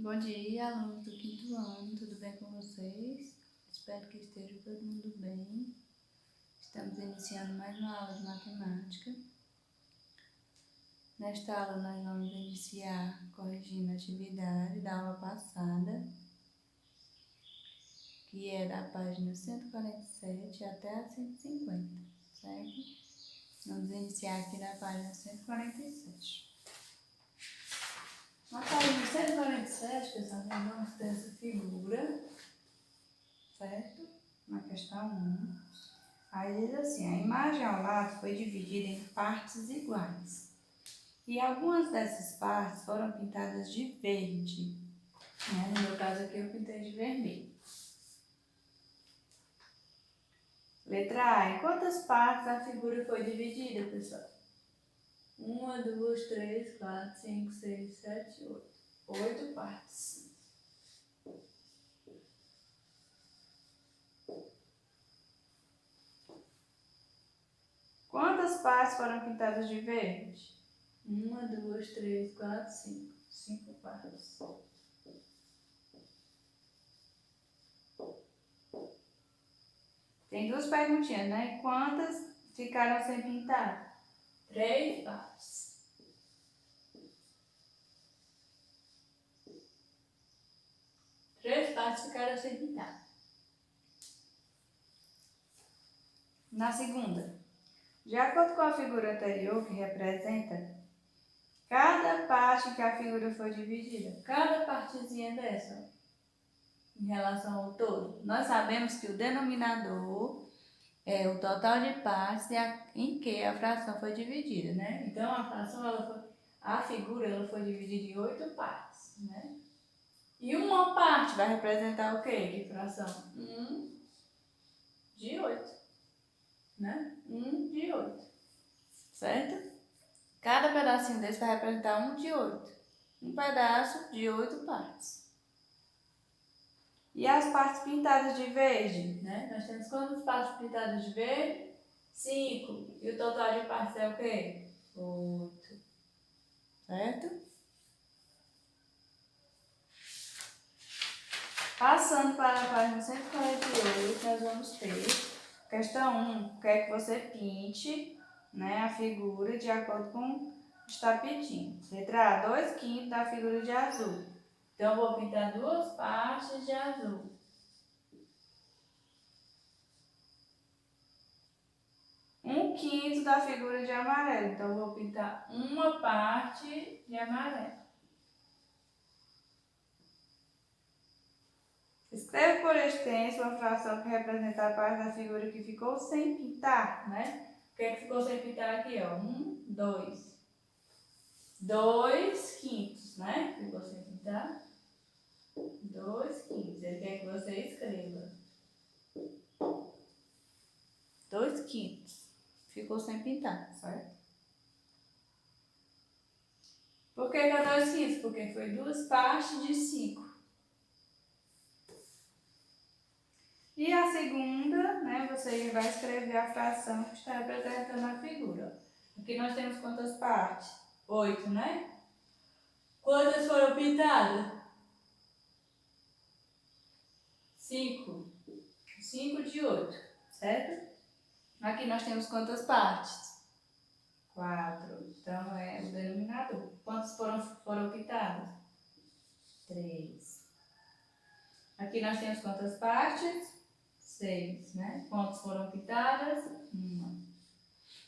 Bom dia, alunos do quinto ano, tudo bem com vocês? Espero que esteja todo mundo bem. Estamos iniciando mais uma aula de matemática. Nesta aula nós vamos iniciar corrigindo a atividade da aula passada, que é da página 147 até a 150, certo? Vamos iniciar aqui na página 147. Na página 147, pessoal, nós vamos ter essa figura, certo? Na questão 1. Aí diz assim, a imagem ao lado foi dividida em partes iguais. E algumas dessas partes foram pintadas de verde. No meu caso aqui eu pintei de vermelho. Letra A. Em quantas partes a figura foi dividida, pessoal? 1, 2, 3, 4, 5, 6, 7, 8. 8 partes. Quantas partes foram pintadas de verde? 1, 2, 3, 4, 5. 5 partes. Tem duas perguntinhas, né? Quantas ficaram sem pintar? 3 partes. Três partes ficaram sem pintar. Na segunda, de acordo com a figura anterior, que representa cada parte que a figura foi dividida, cada partezinha dessa, em relação ao todo, nós sabemos que o denominador é o total de partes em que a fração foi dividida, né? Então, a figura foi dividida em 8 partes, né? E uma parte vai representar o quê? Que fração? 1 de 8, né? 1 de 8, certo? Cada pedacinho desse vai representar 1 de 8. Um pedaço de 8 partes. E as partes pintadas de verde, né? Nós temos quantas partes pintadas de verde? 5. E o total de partes é o quê? 8. Certo? Passando para a página 148, nós vamos ter questão 1. Quer que você pinte, né, a figura de acordo com está pedindo. Letra A, 2/5 da figura de azul. Então, eu vou pintar duas partes de azul. 1/5 da figura de amarelo. Então, eu vou pintar uma parte de amarelo. Escreve por extenso a fração que representa a parte da figura que ficou sem pintar, né? O que é que ficou sem pintar aqui, ó? 1, 2. 2/5, né? Ficou sem pintar. 2/5. Ele quer que você escreva. 2/5. Ficou sem pintar, certo? Por que é 2/5? Porque foi duas partes de 5. E a segunda, né, você vai escrever a fração que está representando a figura. Aqui nós temos quantas partes? 8, né? Quantas foram pintadas? 5. 5 de 8, certo? Aqui nós temos quantas partes? 4. Então, é o denominador. Quantas foram pintadas? 3. Aqui nós temos quantas partes? 6, né? Quantas foram pintadas? 1.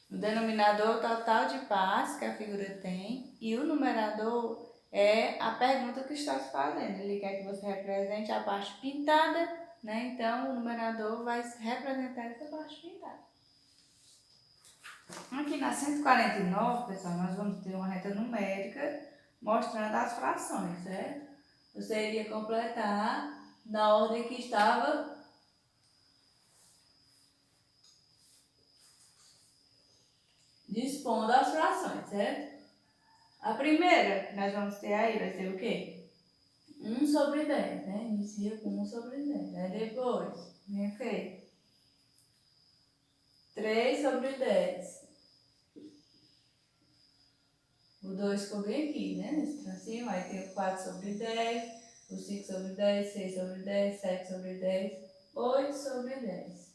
O denominador, o total de partes que a figura tem, e o numerador é a pergunta que está se fazendo. Ele quer que você represente a parte pintada, né? Então, o numerador vai representar essa parte pintada. Aqui na 149, pessoal, nós vamos ter uma reta numérica mostrando as frações, certo? Você iria completar na ordem que estava dispondo as frações, certo? A primeira que nós vamos ter aí vai ser o quê? 1/10, né? Inicia com 1/10. Aí depois, vem o quê? 3/10. O 2 ficou bem aqui, né? Nesse tracinho. Aí tem o 4 sobre 10, o 5 sobre 10, 6 sobre 10, 7 sobre 10, 8 sobre 10,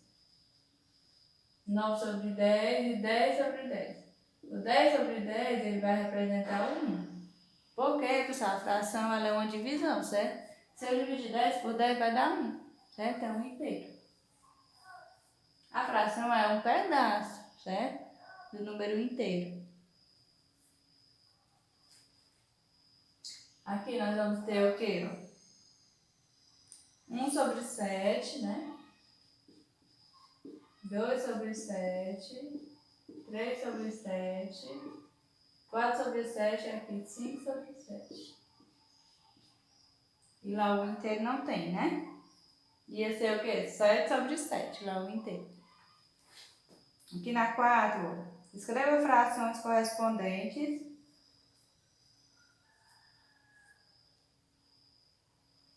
9 sobre 10 e 10 sobre 10. O 10 sobre 10 ele vai representar o 1. Por quê, pessoal? A fração ela é uma divisão, certo? Se eu dividir 10 por 10 vai dar 1, certo? É 1 inteiro. A fração é um pedaço, certo? Do número inteiro. Aqui nós vamos ter o quê? 1 sobre 7, né? 2 sobre 7, 3 sobre 7, 4 sobre 7 é aqui 5 sobre 7. E lá o inteiro não tem, né? Ia ser o quê? 7 sobre 7, lá o inteiro. Aqui na 4, escreva frações correspondentes.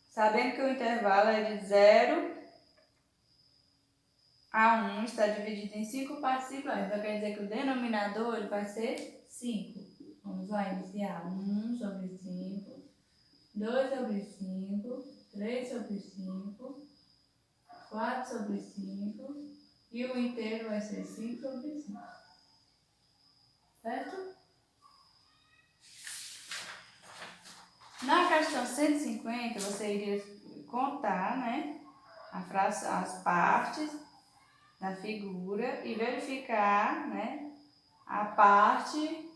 Sabendo que o intervalo é de 0 a 1, está dividido em 5 partes iguais. Então quer dizer que o denominador ele vai ser 5. Vamos lá iniciar. 1 sobre 5, 2 sobre 5, 3 sobre 5, 4 sobre 5 e o inteiro vai ser 5 sobre 5. Certo? Na questão 150, você iria contar, né, as partes da figura e verificar, né, a parte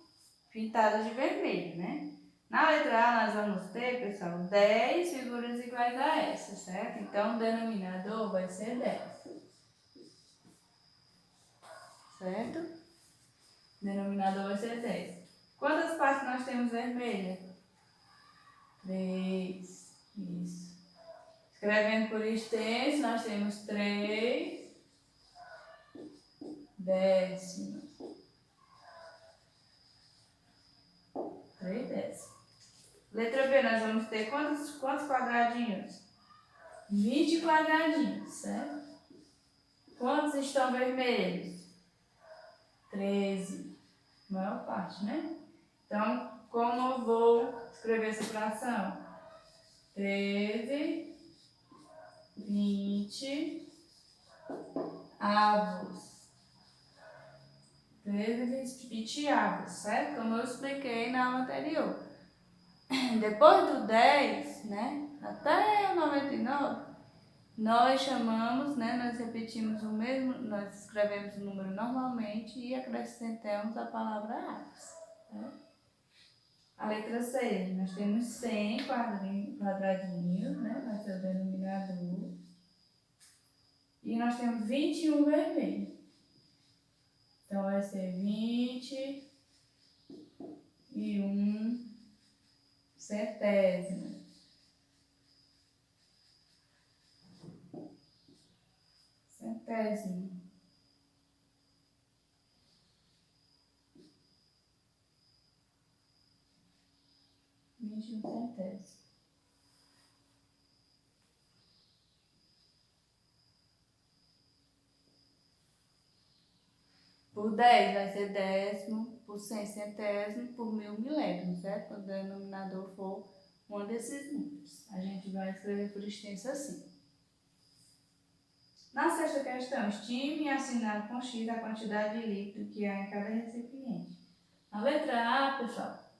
pintada de vermelho, né? Na letra A nós vamos ter, pessoal, 10 figuras iguais a essa, certo? Então o denominador vai ser 10. Certo? O denominador vai ser 10. Quantas partes nós temos vermelha? 3. Isso. Escrevendo por extenso, nós temos 3 décimos. 3 décimos. Letra B, nós vamos ter quantos quadradinhos? 20 quadradinhos, certo? Quantos estão vermelhos? 13. Maior parte, né? Então, como eu vou escrever essa fração? 13, 20 avos. 13, 20 avos, certo? Como eu expliquei na aula anterior. Depois do 10, né? Até o 99, nós chamamos, né? Nós repetimos o mesmo, nós escrevemos o número normalmente e acrescentamos a palavra avos. Né? A letra C, nós temos 100 quadradinhos, né? Vai ser o denominador. E nós temos 21 vermelhos. Então vai ser 20 e 1 centésimo. Centésimo. Centésimo. Por 10 vai ser décimo, por 100 centésimo, por 1000 milésimo, certo? Quando o denominador for um desses números. A gente vai escrever por extenso assim. Na sexta questão, estime e assinale com X a quantidade de líquido que há em cada recipiente. Na letra A, pessoal,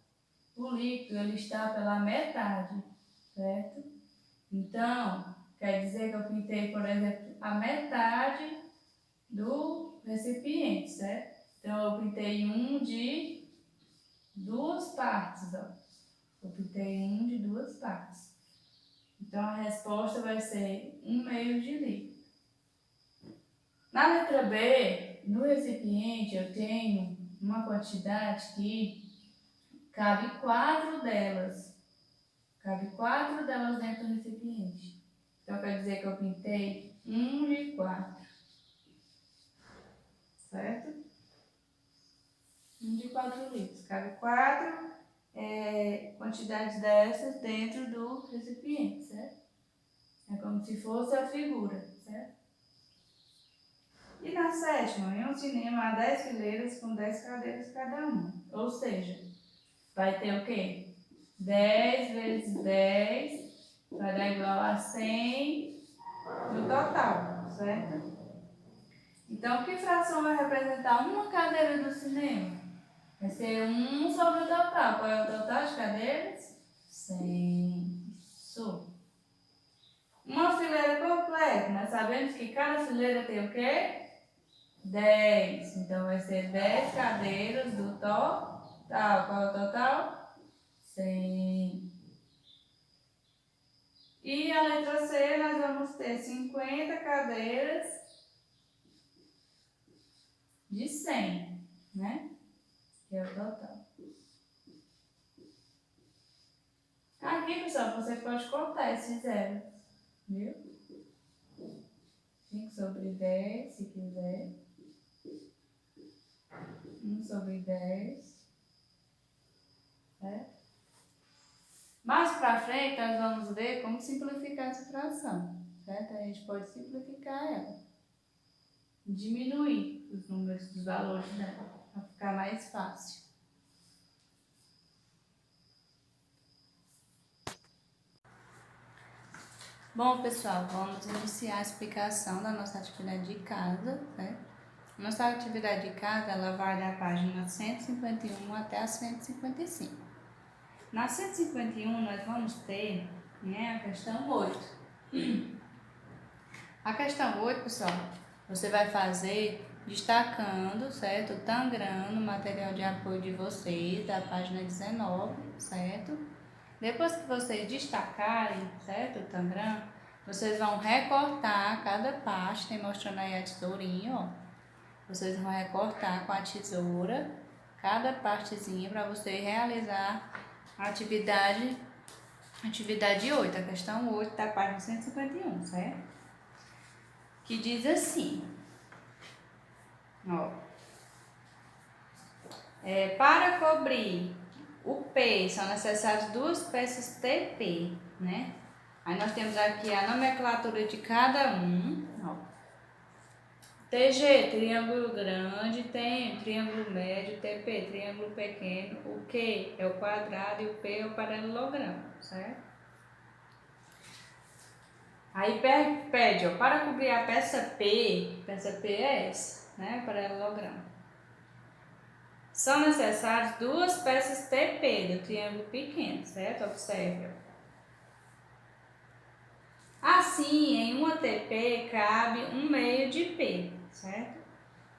o líquido ele está pela metade, certo? Então, quer dizer que eu pintei, por exemplo, a metade do recipiente, certo? Então, eu pintei um de duas partes, ó. Eu pintei um de duas partes. Então, a resposta vai ser 1/2 de líquido. Na letra B, no recipiente, eu tenho uma quantidade que cabe 4 delas. Cabe 4 delas dentro do recipiente. Então, quer dizer que eu pintei 1 de 4. Certo? 1 de 4 litros. Cabe 4 quantidades dessas dentro do recipiente, certo? É como se fosse a figura, certo? E na sétima, em um cinema há 10 fileiras com 10 cadeiras cada uma. Ou seja, vai ter o quê? 10 vezes 10 vai dar igual a 100 no total, certo? Então, que fração vai representar uma cadeira do cinema? Vai ser 1 sobre o total. Qual é o total de cadeiras? 100. Isso. Uma fileira completa. Nós sabemos que cada fileira tem o quê? 10. Então, vai ser 10 cadeiras do total. Qual é o total? 100. E a letra C, nós vamos ter 50 cadeiras de 100, né? Que é o total. Aqui, pessoal, você pode cortar esses zeros, viu? 5 sobre 10, se quiser. 1 sobre 10. Certo? Mais pra frente, nós vamos ver como simplificar essa fração, certo? A gente pode simplificar ela. Diminuir os números dos valores dela, para ficar mais fácil. Bom, pessoal, vamos iniciar a explicação da nossa atividade de casa, certo? Nossa atividade de casa, ela vai da página 151 até a 155. Na 151, nós vamos ter, né, a questão 8. A questão 8, pessoal, você vai fazer destacando, certo? Tangrando o material de apoio de vocês, da página 19, certo? Depois que vocês destacarem, certo? O tangram, vocês vão recortar cada parte, tem mostrando aí a tesourinha, ó. Vocês vão recortar com a tesoura cada partezinha para você realizar a atividade 8, a questão 8 da página 151, certo? Que diz assim, ó. Para cobrir o P, são necessárias 2 peças TP, né? Aí nós temos aqui a nomenclatura de cada um, ó. TG, triângulo grande, tem triângulo médio, TP, triângulo pequeno, o Q é o quadrado e o P é o paralelogramo, certo? Aí pede, ó, para cobrir a peça P é essa, né, paralelogramo. São necessárias 2 peças TP do triângulo pequeno, certo? Observe, ó. Assim, em uma TP cabe 1/2 de P, certo?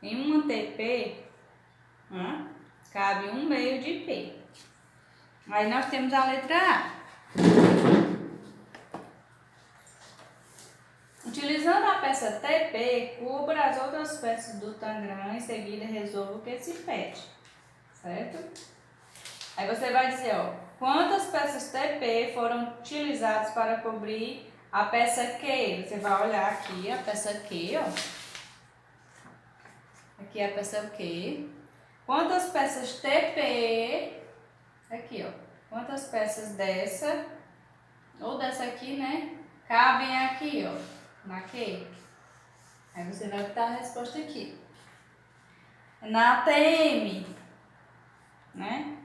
Em uma TP, cabe 1/2 de P. Aí nós temos a letra A. Utilizando a peça TP, cubra as outras peças do tangram, em seguida resolva o que se pede, certo? Aí você vai dizer, ó, quantas peças TP foram utilizadas para cobrir a peça Q? Você vai olhar aqui a peça Q, ó. Aqui é a peça Q. Quantas peças TP? Aqui, ó. Quantas peças dessa, ou dessa aqui, né, cabem aqui, ó, na Q? Aí você vai botar a resposta aqui. Na TM, né?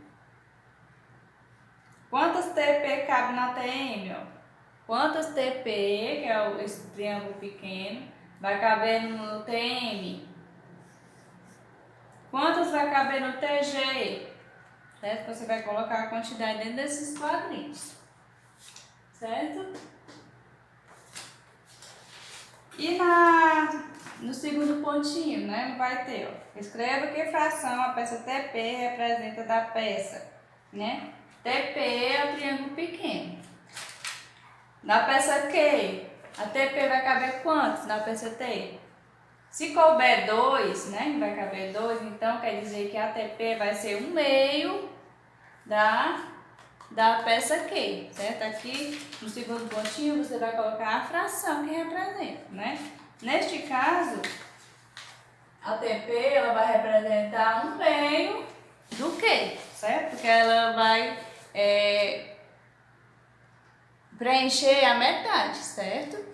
Quantas TP cabem na TM, ó? Quantas TP, que é esse triângulo pequeno, vai caber no TM? Quantas vai caber no TG? Certo? Você vai colocar a quantidade dentro desses quadrinhos. Certo? E no segundo pontinho, né? Vai ter, ó. Escreva que fração a peça TP representa da peça, né? TP é o triângulo pequeno. Na peça Q, a TP vai caber quantos na peça T? Se couber 2, né? Vai caber 2, então quer dizer que a TP vai ser 1/2 da peça Q, certo? Aqui no segundo pontinho você vai colocar a fração que representa, né? Neste caso, a TP ela vai representar 1/2 do Q, certo? Porque ela vai preencher a metade, certo?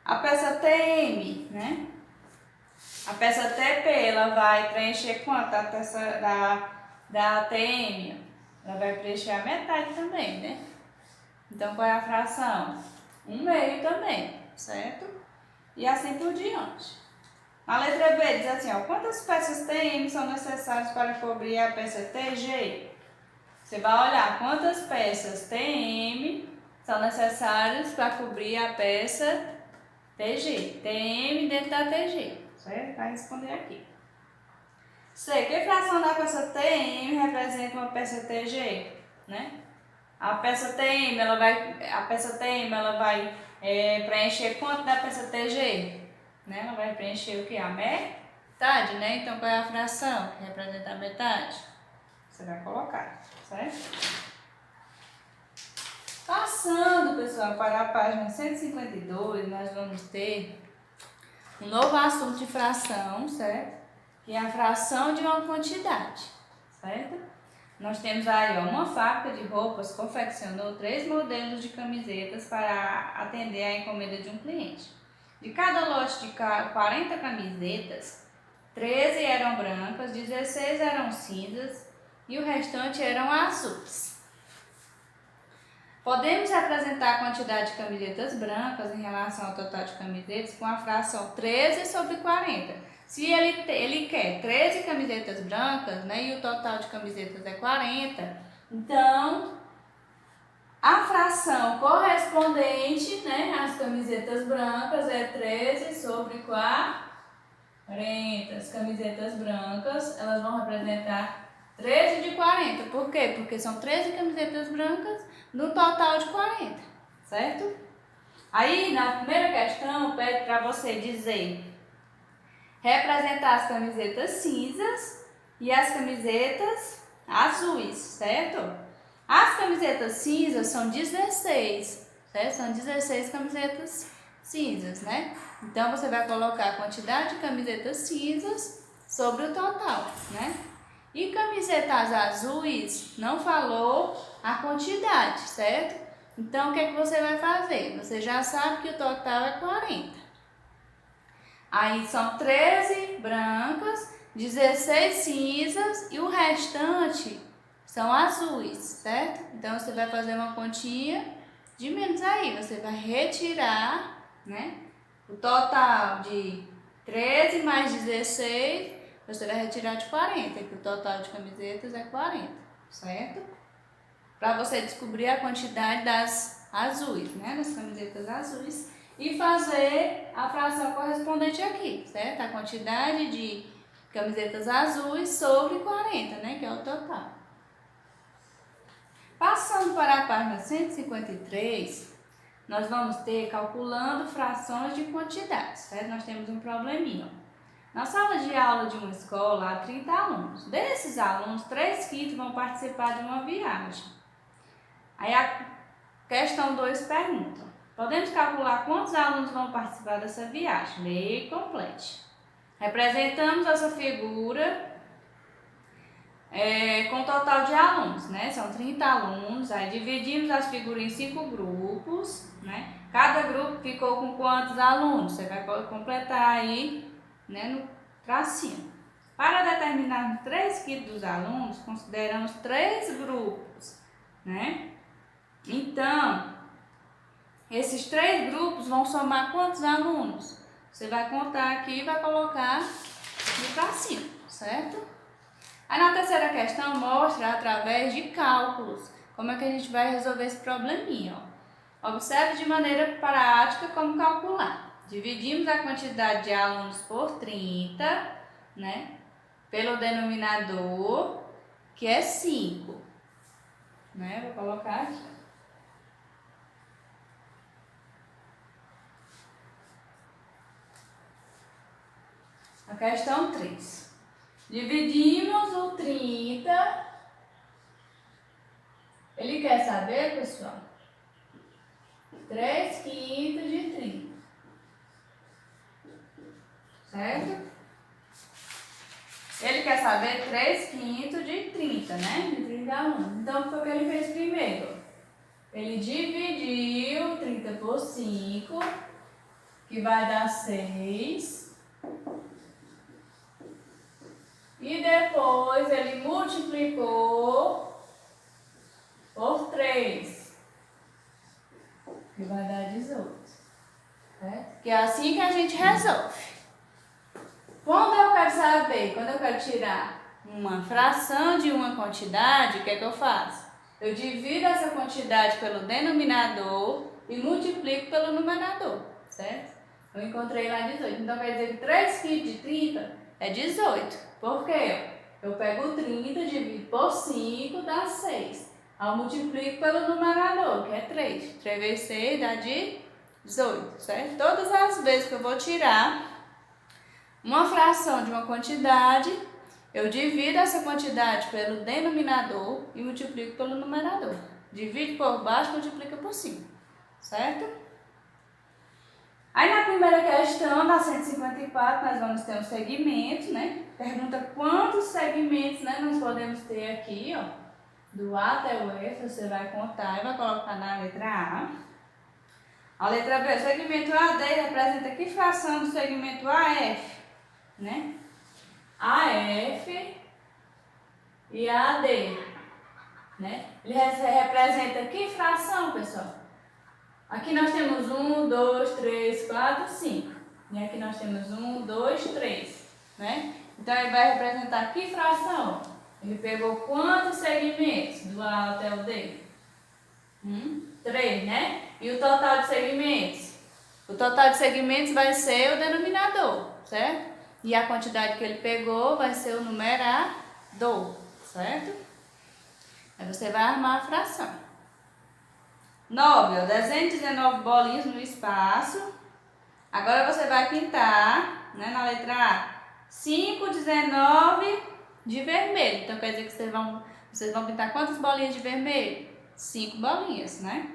A peça TM, né? A peça TP, ela vai preencher quanto? A peça da TM, ela vai preencher a metade também, né? Então, qual é a fração? 1/2 também, certo? E assim por diante. A letra B diz assim, ó, quantas peças TM são necessárias para cobrir a peça TG? Você vai olhar quantas peças TM são necessárias para cobrir a peça TG. TM dentro da TG, certo? Vai responder aqui. C. Que fração da peça TM representa uma peça TG? Né? A peça TM, ela vai preencher quanto da peça TG? Né? Ela vai preencher o que? A metade, né? Então, qual é a fração que representa a metade? Você vai colocar, certo? Passando, pessoal, para a página 152, nós vamos ter um novo assunto de fração, certo? Que é a fração de uma quantidade, certo? Nós temos aí, ó, uma fábrica de roupas confeccionou 3 modelos de camisetas para atender a encomenda de um cliente. De cada lote de 40 camisetas, 13 eram brancas, 16 eram cinzas e o restante eram azuis. Podemos representar a quantidade de camisetas brancas em relação ao total de camisetas com a fração 13 sobre 40. Se ele quer 13 camisetas brancas, né, e o total de camisetas é 40, então a fração correspondente, né, às camisetas brancas é 13 sobre 40. As camisetas brancas, elas vão representar 13 de 40. Por quê? Porque são 13 camisetas brancas no total de 40, certo? Aí, na primeira questão, pede para você dizer, representar as camisetas cinzas e as camisetas azuis, certo? As camisetas cinzas são 16, certo? São 16 camisetas cinzas, né? Então, você vai colocar a quantidade de camisetas cinzas sobre o total, né? E camisetas azuis não falou a quantidade, certo? Então, o que é que você vai fazer? Você já sabe que o total é 40. Aí são 13 brancas, 16 cinzas e o restante são azuis, certo? Então, você vai fazer uma continha de menos aí. Você vai retirar, né, o total de 13 mais 16, você vai retirar de 40, que o total de camisetas é 40, certo? Para você descobrir a quantidade das azuis, né, das camisetas azuis, e fazer a fração correspondente aqui, certo? A quantidade de camisetas azuis sobre 40, né, que é o total. Passando para a página 153, nós vamos ter calculando frações de quantidades, certo? Nós temos um probleminha. Na sala de aula de uma escola, há 30 alunos. Desses alunos, 3/5 vão participar de uma viagem. Aí a questão 2 pergunta, podemos calcular quantos alunos vão participar dessa viagem? Leia e complete. Representamos essa figura com o total de alunos, né? São 30 alunos, aí dividimos as figuras em 5 grupos, né? Cada grupo ficou com quantos alunos? Você vai completar aí, né, no tracinho. Para determinar 3/5 dos alunos, consideramos 3 grupos, né? Então, esses 3 grupos vão somar quantos alunos? Você vai contar aqui e vai colocar no tracinho, certo? Aí na terceira questão mostra através de cálculos como é que a gente vai resolver esse probleminha. Ó. Observe de maneira prática como calcular. Dividimos a quantidade de alunos por 30, né, pelo denominador, que é 5. Né? Vou colocar aqui. A questão 3. Dividimos o 30. Ele quer saber, pessoal? 3/5 de 30. Certo? Ele quer saber 3/5 de 30, né? De 30 alunos. Então, foi o que ele fez primeiro. Ele dividiu 30 por 5, que vai dar 6. e depois ele multiplicou por 3, que vai dar 18, certo? Que é assim que a gente resolve. Quando eu quero saber, quando eu quero tirar uma fração de uma quantidade, o que é que eu faço? Eu divido essa quantidade pelo denominador e multiplico pelo numerador, certo? Eu encontrei lá 18. Então quer dizer que 3 quintos de 30 é 18. Por quê? Eu pego o 30, divido por 5, dá 6. Aí eu multiplico pelo numerador, que é 3. 3 vezes 6 dá 18, certo? Todas as vezes que eu vou tirar uma fração de uma quantidade, eu divido essa quantidade pelo denominador e multiplico pelo numerador. Divide por baixo e multiplica por cima, certo? Aí na primeira questão, na 154, nós vamos ter um segmento, né? Pergunta quantos segmentos, né, nós podemos ter aqui, ó. Do A até o F, você vai contar e vai colocar na letra A. A letra B, o segmento AD representa que fração do segmento AF, né? AF e AD, né? Ele representa que fração, pessoal? Aqui nós temos 1, 2, 3, 4, 5. E aqui nós temos 1, 2, 3, né? Então ele vai representar que fração? Ele pegou quantos segmentos do A até o D? 3, né? E o total de segmentos? O total de segmentos vai ser o denominador, certo? E a quantidade que ele pegou vai ser o numerador, certo? Aí você vai armar a fração. 9, ó, desenhe 19 bolinhas no espaço. Agora você vai pintar, né, na letra A, 5, 19 de vermelho. Então quer dizer que vocês vão pintar quantas bolinhas de vermelho? 5 bolinhas, né?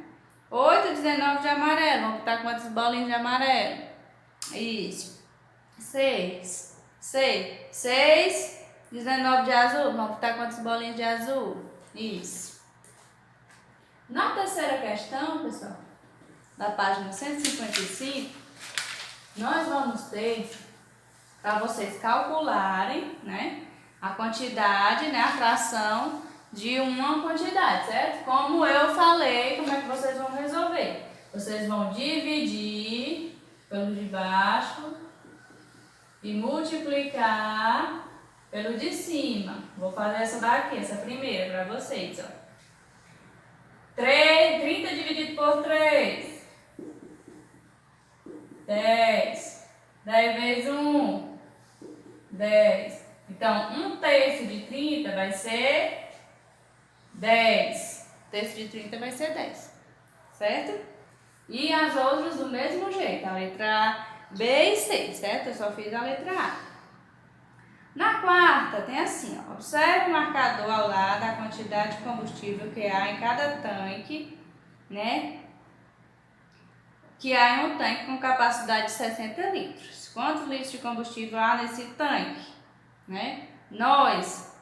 8, 19 de amarelo. Vão pintar quantas bolinhas de amarelo? Isso. 6, 19 de azul. Vão pintar quantas bolinhas de azul? Isso. Na terceira questão, pessoal, da página 155, nós vamos ter para vocês calcularem, né, a quantidade, né, a fração de uma quantidade, certo? Como eu falei, como é que vocês vão resolver? Vocês vão dividir pelo de baixo e multiplicar pelo de cima. Vou fazer essa daqui, essa primeira para vocês, ó. 30 dividido por 3. 10. 10 vezes 1. 10. Então, 1/3 de 30 vai ser 10. 1/3 de 30 vai ser 10. Certo? E as outras do mesmo jeito. A letra A, B e C, certo? Eu só fiz a letra A. Na quarta, tem assim, ó, observe o marcador ao lado da quantidade de combustível que há em cada tanque, né? Que há em um tanque com capacidade de 60 litros. Quantos litros de combustível há nesse tanque, né? Nós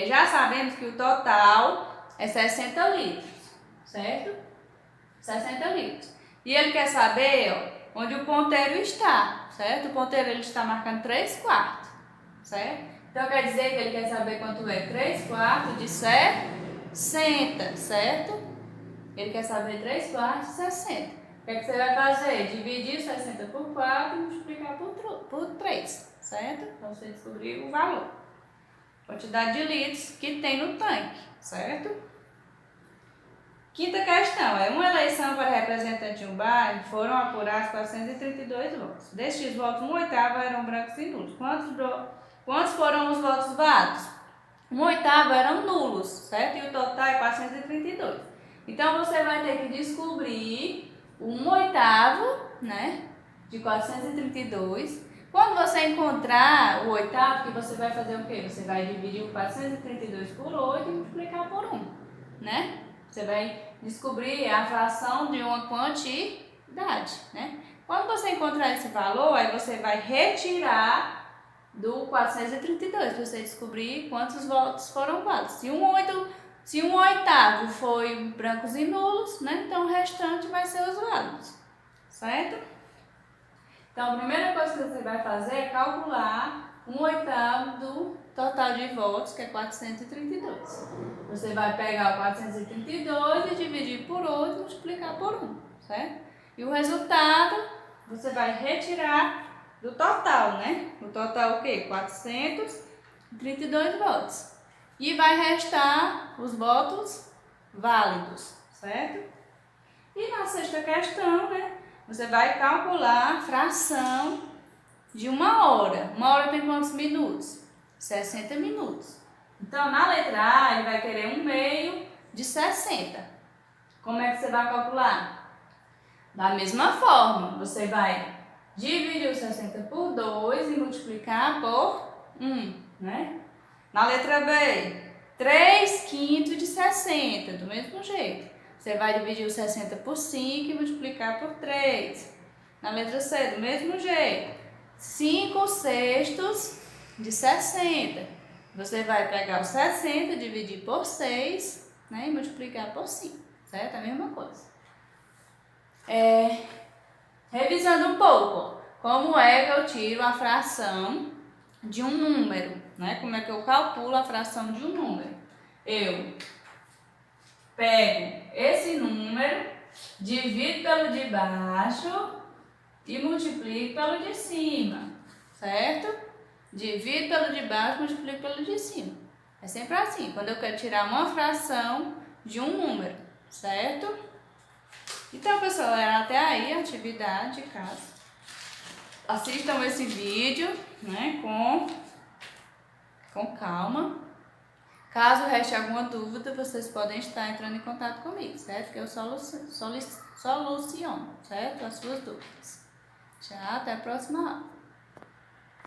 já sabemos que o total é 60 litros, certo? 60 litros. E ele quer saber, ó, onde o ponteiro está, certo? O ponteiro ele está marcando 3/4. Certo? Então quer dizer que ele quer saber quanto é 3/4 de 60, certo? Ele quer saber 3/4 de 60. O que é que você vai fazer? Dividir 60 por 4 e multiplicar por 3, certo? Então você descobrir o valor. Quantidade de litros que tem no tanque, certo? Quinta questão, uma eleição para representante de um bairro, foram apurados 432 votos. Destes votos, 1/8 eram brancos e nulos. Quantos foram os votos válidos? 1/8 eram nulos, certo? E o total é 432. Então, você vai ter que descobrir o 1/8, né, de 432. Quando você encontrar o oitavo, que você vai fazer o quê? Você vai dividir o 432 por 8 e multiplicar por 1, né? Você vai descobrir a fração de uma quantidade, né? Quando você encontrar esse valor, aí você vai retirar do 432, para você descobrir quantos votos foram válidos. Se um oitavo foi brancos e nulos, né? Então o restante vai ser os válidos, certo? Então a primeira coisa que você vai fazer é calcular 1/8 do total de volts, que é 432. Você vai pegar o 432 e dividir por 8 e multiplicar por 1, certo? E o resultado você vai retirar do total, né? O total o quê? 432 volts. E vai restar os votos válidos, certo? E na sexta questão, né? Você vai calcular a fração de 1 hora. 1 hora tem quantos minutos? 60 minutos. Então, na letra A, ele vai querer 1/2 de 60. Como é que você vai calcular? Da mesma forma, você vai dividir o 60 por 2 e multiplicar por 1, né? Na letra B, 3/5 de 60, do mesmo jeito. Você vai dividir o 60 por 5 e multiplicar por 3. Na letra C, do mesmo jeito. 5/6 de 60. Você vai pegar o 60, dividir por 6, né, e multiplicar por 5, certo? A mesma coisa. Revisando um pouco, como é que eu tiro a fração de um número, né? Como é que eu calculo a fração de um número? Eu pego esse número, divido pelo de baixo e multiplico pelo de cima, certo? Divido pelo de baixo, multiplico pelo de cima. É sempre assim, quando eu quero tirar uma fração de um número, certo? Então, pessoal, era até aí a atividade de casa. Assistam esse vídeo, né, com calma. Caso reste alguma dúvida, vocês podem estar entrando em contato comigo, certo? Que eu soluciono, certo? As suas dúvidas. Tchau, até a próxima aula.